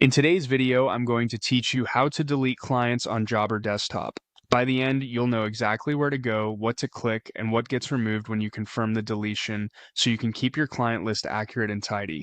In today's video, I'm going to teach you how to delete clients on Jobber Desktop. By the end, you'll know exactly where to go, what to click, and what gets removed when you confirm the deletion so you can keep your client list accurate and tidy.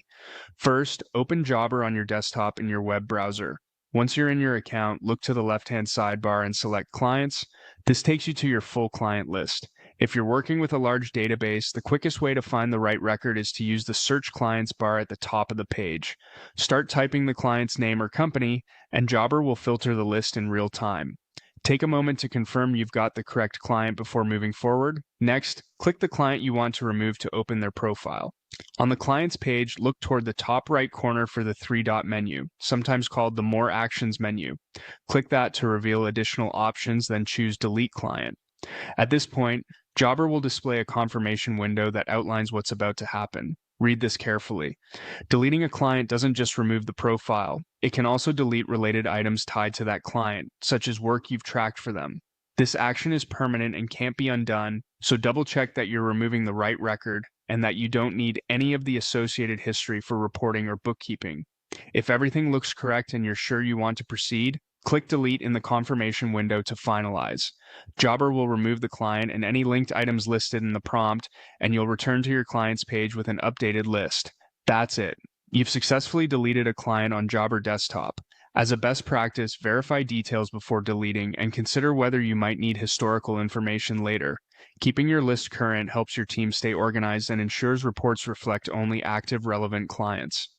First, open Jobber on your desktop in your web browser. Once you're in your account, look to the left-hand sidebar and select Clients. This takes you to your full client list. If you're working with a large database, the quickest way to find the right record is to use the Search Clients bar at the top of the page. Start typing the client's name or company, and Jobber will filter the list in real time. Take a moment to confirm you've got the correct client before moving forward. Next, click the client you want to remove to open their profile. On the client's page, look toward the top right corner for the three-dot menu, sometimes called the More Actions menu. Click that to reveal additional options, then choose Delete Client. At this point, Jobber will display a confirmation window that outlines what's about to happen. Read this carefully. Deleting a client doesn't just remove the profile, it can also delete related items tied to that client, such as work you've tracked for them. This action is permanent and can't be undone, so double check that you're removing the right record and that you don't need any of the associated history for reporting or bookkeeping. If everything looks correct and you're sure you want to proceed, click Delete in the confirmation window to finalize. Jobber will remove the client and any linked items listed in the prompt, and you'll return to your client's page with an updated list. That's it. You've successfully deleted a client on Jobber Desktop. As a best practice, verify details before deleting and consider whether you might need historical information later. Keeping your list current helps your team stay organized and ensures reports reflect only active, relevant clients.